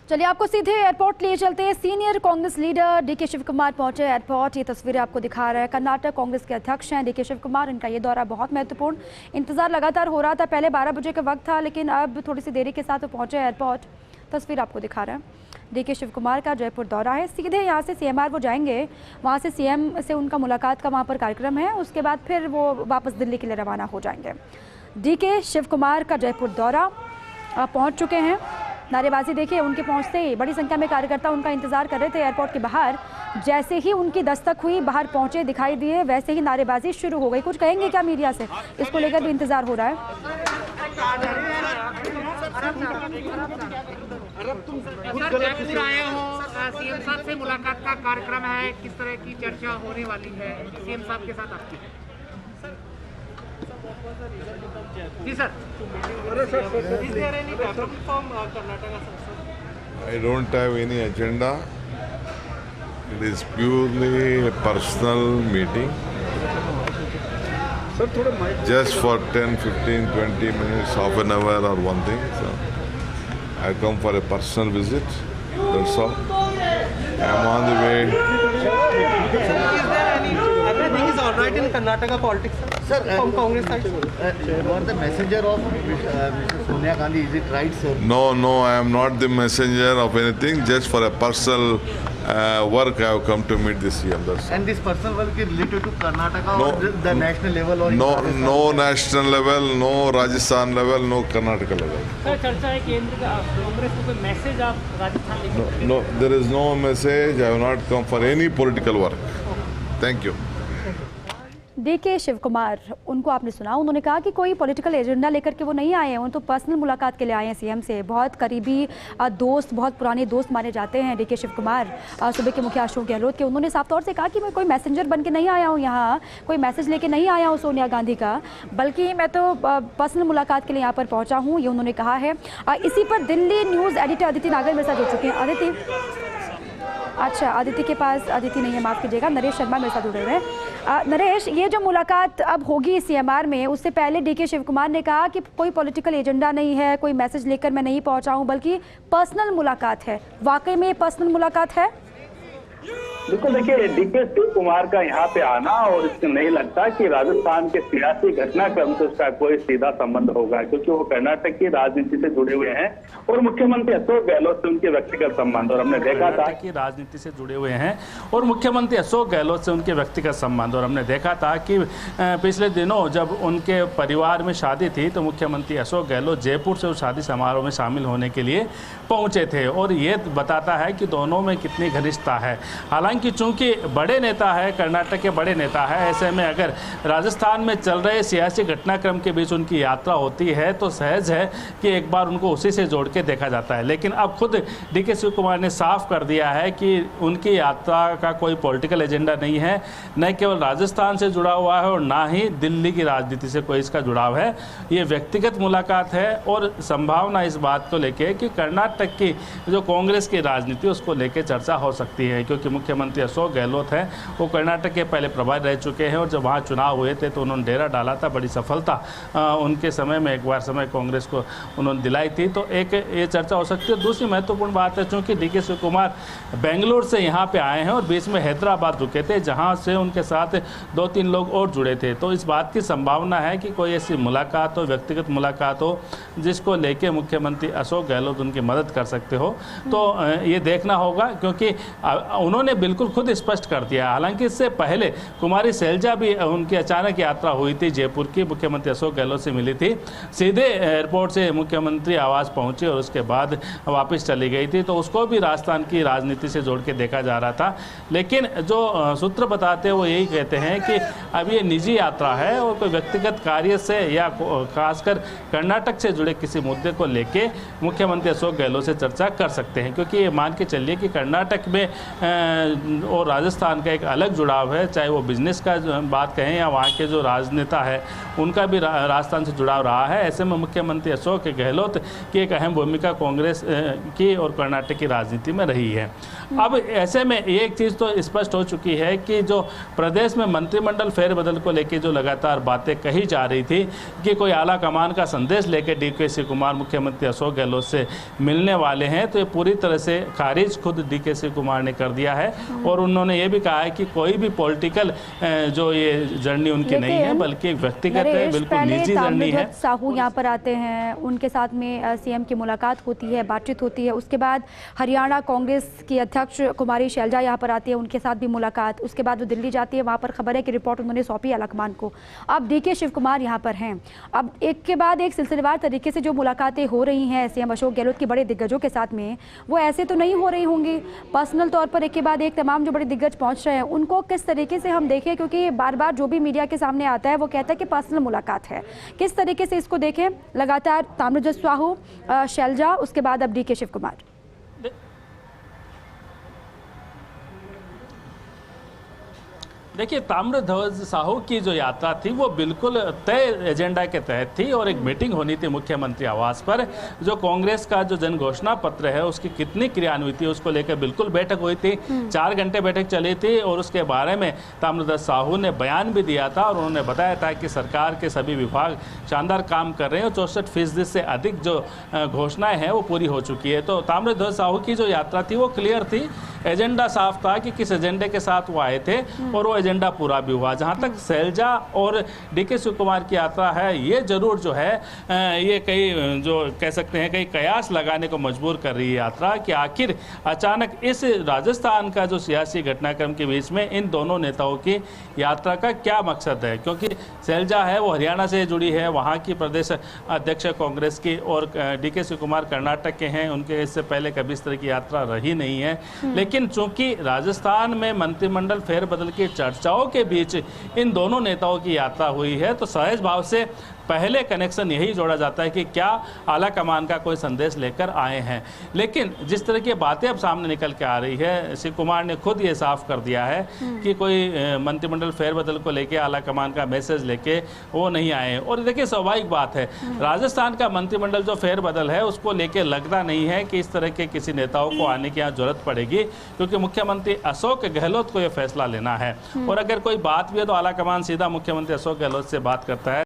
चलिए आपको सीधे एयरपोर्ट लिए चलते हैं। सीनियर कांग्रेस लीडर डीके शिव कुमार पहुंचे एयरपोर्ट। ये तस्वीरें आपको दिखा रहा है। कर्नाटक कांग्रेस के अध्यक्ष हैं डीके शिव कुमार। इनका ये दौरा बहुत महत्वपूर्ण, इंतजार लगातार हो रहा था। पहले 12 बजे का वक्त था, लेकिन अब थोड़ी सी देरी के साथ वो पहुंचे एयरपोर्ट। तस्वीर आपको दिखा रहे हैं। डीके शिव कुमार का जयपुर दौरा है। सीधे यहाँ से सीएमआर वो जाएंगे, वहाँ से सीएम से उनका मुलाकात का वहाँ पर कार्यक्रम है। उसके बाद फिर वो वापस दिल्ली के लिए रवाना हो जाएंगे। डीके शिव कुमार का जयपुर दौरा पहुँच चुके हैं। नारेबाजी देखिए, उनके पहुंचते ही बड़ी संख्या में कार्यकर्ता उनका इंतजार कर रहे थे एयरपोर्ट के बाहर। जैसे ही उनकी दस्तक हुई, बाहर पहुंचे, दिखाई दिए, वैसे ही नारेबाजी शुरू हो गई। कुछ कहेंगे क्या मीडिया से? इसको लेकर भी इंतजार हो रहा है। जयपुर आए हो, सीएम साहब से मुलाकात का कार्यक्रम है, किस तरह की चर्चा होने वाली है सीएम साहब के साथ आपकी? जी sir. I don't have any agenda. It is purely a personal meeting. Just for 10, 15, 20 minutes, half an hour or one thing. So I come for a personal visit. That's all. I'm on the way. Everything is all right in Karnataka politics, sir. From Congress side. You are the messenger of Mr. Sonia Gandhi. Is it right, sir? No, I am not the messenger of anything. Just for a personal work, I have come to meet the CM. That's all. And this personal work is related to Karnataka No, or the national level or No national level, no Rajasthan level, no Karnataka level. Sir चर्चा है केंद्र का कांग्रेस को कोई message आप Rajasthan No, there is no message. I have not come for any political work. Thank you. DK Shiv Kumar, उनको आपने सुना, उन्होंने कहा कि कोई पॉलिटिकल एजेंडा लेकर के वो नहीं आए हैं। उन तो पर्सनल मुलाकात के लिए आए हैं सीएम से। बहुत करीबी दोस्त, बहुत पुराने दोस्त माने जाते हैं डीके शिव कुमार, सूबे के मुखिया अशोक गहलोत के। उन्होंने साफ तौर से कहा कि मैं कोई मैसेंजर बन के नहीं आया हूँ यहाँ, कोई मैसेज लेके नहीं आया हूँ सोनिया गांधी का, बल्कि मैं तो पर्सनल मुलाकात के लिए यहाँ पर पहुँचा हूँ, ये उन्होंने कहा है। इसी पर दिल्ली न्यूज़ एडिटर अदिति नागर मेरे साथ जुड़ चुके हैं। अदिति, अच्छा अदिति के पास, अदिति नहीं है, माफ़ कीजिएगा, नरेश शर्मा मेरे साथ जुड़े हुए हैं। नरेश, ये जो मुलाकात अब होगी सीएमआर में, उससे पहले डीके शिव कुमार ने कहा कि कोई पॉलिटिकल एजेंडा नहीं है, कोई मैसेज लेकर मैं नहीं पहुंचा हूं, बल्कि पर्सनल मुलाकात है। वाकई में ये पर्सनल मुलाकात है? बिल्कुल, देखिए डीके शिव कुमार का यहाँ पे आना और इससे नहीं लगता कि राजस्थान के सियासी घटनाक्रम से उसका कोई सीधा संबंध होगा, क्योंकि वो कर्नाटक की राजनीति से जुड़े हुए हैं और मुख्यमंत्री अशोक गहलोत से उनके व्यक्तिगत संबंध, और हमने देखा था कि राजनीति से जुड़े हुए हैं और मुख्यमंत्री अशोक गहलोत से उनके व्यक्तिगत संबंध। और हमने देखा था कि पिछले दिनों जब उनके परिवार में शादी थी तो मुख्यमंत्री अशोक गहलोत जयपुर से उस शादी समारोह में शामिल होने के लिए पहुंचे थे, और ये बताता है कि दोनों में कितनी घनिष्ठता है। हालांकि चूंकि बड़े नेता है, कर्नाटक के बड़े नेता है, ऐसे में अगर राजस्थान में चल रहे सियासी घटनाक्रम के बीच उनकी यात्रा होती है तो सहज है कि एक बार उनको उसी से जोड़ के देखा जाता है। लेकिन अब खुद डीके शिव कुमार ने साफ कर दिया है कि उनकी यात्रा का कोई पॉलिटिकल एजेंडा नहीं है, न केवल राजस्थान से जुड़ा हुआ है और ना ही दिल्ली की राजनीति से कोई इसका जुड़ाव है। ये व्यक्तिगत मुलाकात है और संभावना इस बात को लेके कि कर्नाटक की जो कांग्रेस की राजनीति उसको लेके चर्चा हो सकती है, क्योंकि मुख्यमंत्री अशोक गहलोत हैं वो कर्नाटक के पहले प्रभारी रह चुके हैं और जब वहाँ चुनाव हुए थे तो उन्होंने डेरा डाला था, बड़ी सफलता उनके समय में एक बार समय कांग्रेस को उन्होंने दिलाई थी। तो एक ये चर्चा हो सकती है। दूसरी महत्वपूर्ण बात है, चूँकि डीके शिव कुमार बेंगलुरु से यहाँ पे आए हैं और बीच में हैदराबाद रुके थे, जहाँ से उनके साथ 2-3 लोग और जुड़े थे। तो इस बात की संभावना है कि कोई ऐसी मुलाकात हो, व्यक्तिगत मुलाकात हो, जिसको लेके मुख्यमंत्री अशोक गहलोत उनकी मदद कर सकते हो। तो ये देखना होगा, क्योंकि उन्होंने बिल्कुल खुद स्पष्ट कर दिया। हालांकि इससे पहले कुमारी शैलजा भी उनकी अचानक यात्रा हुई थी जयपुर की, मुख्यमंत्री अशोक गहलोत से मिली थी, सीधे एयरपोर्ट से मुख्यमंत्री आवास पहुंची और उसके बाद वापस चली गई थी। तो उसको भी राजस्थान की राजनीति से जोड़ के देखा जा रहा था। लेकिन जो सूत्र बताते हैं वो यही कहते हैं कि अब ये निजी यात्रा है और कोई व्यक्तिगत कार्य से या खासकर कर्नाटक से जुड़े किसी मुद्दे को लेके मुख्यमंत्री अशोक गहलोत से चर्चा कर सकते हैं, क्योंकि ये मान के चलिए कि कर्नाटक में और राजस्थान का एक अलग जुड़ाव है, चाहे वो बिजनेस का बात कहें या वहाँ के जो राजनेता है उनका भी राजस्थान से जुड़ाव रहा है। ऐसे में मुख्यमंत्री अशोक गहलोत की एक अहम भूमिका कांग्रेस की और कर्नाटक की राजनीति में रही है। अब ऐसे में एक चीज़ तो स्पष्ट हो चुकी है कि जो प्रदेश में मंत्रिमंडल फेरबदल को लेकर जो लगातार बातें कही जा रही थी कि कोई आला कमान का संदेश लेकर डीके शिव कुमार मुख्यमंत्री अशोक गहलोत से मिलने वाले हैं, तो ये पूरी तरह से खारिज खुद डीके शिव कुमार ने कर दिया है। और उन्होंने ये भी कहा है कि कोई भी पॉलिटिकल जो ये जर्नी उनकी नहीं है, बल्कि एक व्यक्तिगत है, बिल्कुल निजी जर्नी है। साहू यहाँ पर आते हैं, उनके साथ में सीएम की मुलाकात होती है, बातचीत होती है। उसके बाद हरियाणा कांग्रेस की अध्यक्ष कुमारी शैलजा यहाँ पर आती है, उनके साथ भी मुलाकात। उसके बाद वो दिल्ली जाती है, वहाँ पर खबर है कि रिपोर्ट उन्होंने सौंपी आला कमान को। अब डीके शिव कुमार यहाँ पर हैं। अब एक के बाद एक सिलसिलेवार तरीके से जो मुलाकातें हो रही हैं सीएम अशोक गहलोत की बड़े दिग्गजों के साथ में, वो ऐसे तो नहीं हो रही होंगी। पर्सनल तौर पर एक के बाद एक तमाम जो बड़े दिग्गज पहुँच रहे हैं, उनको किस तरीके से हम देखें, क्योंकि बार बार जो भी मीडिया के सामने आता है वो कहता है कि पर्सनल मुलाकात है, किस तरीके से इसको देखें? लगातार ताम्रध्वज साहू, शैलजा, उसके बाद अब डीके शिव कुमार। देखिए, ताम्रध्वज साहू की जो यात्रा थी वो बिल्कुल तय एजेंडा के तहत थी और एक मीटिंग होनी थी मुख्यमंत्री आवास पर। जो कांग्रेस का जो जन घोषणा पत्र है उसकी कितनी क्रियान्वित थी उसको लेकर बिल्कुल बैठक हुई थी। 4 घंटे बैठक चली थी और उसके बारे में ताम्रध्वज साहू ने बयान भी दिया था और उन्होंने बताया था कि सरकार के सभी विभाग शानदार काम कर रहे हैं और 64% से अधिक जो घोषणाएं हैं वो पूरी हो चुकी है। तो ताम्रध्वज साहू की जो यात्रा थी वो क्लियर थी, एजेंडा साफ था कि किस एजेंडे के साथ वो आए थे और वो एजेंडा पूरा भी हुआ। जहाँ तक शैलजा और डीके शिव कुमार की यात्रा है, ये जरूर जो है ये कई जो कह सकते हैं कई कयास लगाने को मजबूर कर रही है यात्रा कि आखिर अचानक इस राजस्थान का जो सियासी घटनाक्रम के बीच में इन दोनों नेताओं की यात्रा का क्या मकसद है। क्योंकि शैलजा है वो हरियाणा से जुड़ी है, वहाँ की प्रदेश अध्यक्ष कांग्रेस की, और डीके शिव कुमार कर्नाटक के हैं, उनके इससे पहले कभी इस तरह की यात्रा रही नहीं है। लेकिन चूंकि राजस्थान में मंत्रिमंडल फेरबदल की चर्चाओं के बीच इन दोनों नेताओं की यात्रा हुई है, तो सहज भाव से पहले कनेक्शन यही जोड़ा जाता है कि क्या आला कमान का कोई संदेश लेकर आए हैं। लेकिन जिस तरह की बातें अब सामने निकल के आ रही है, शिव कुमार ने खुद ये साफ कर दिया है कि कोई मंत्रिमंडल फेरबदल को लेके आला कमान का मैसेज लेके वो नहीं आए। और देखिए, स्वाभाविक बात है, राजस्थान का मंत्रिमंडल जो फेरबदल है उसको लेके लगता नहीं है कि इस तरह के किसी नेताओं को आने की यहाँ जरूरत पड़ेगी, क्योंकि मुख्यमंत्री अशोक गहलोत को यह फैसला लेना है। और अगर कोई बात भी है तो आला कमान सीधा मुख्यमंत्री अशोक गहलोत से बात करता है।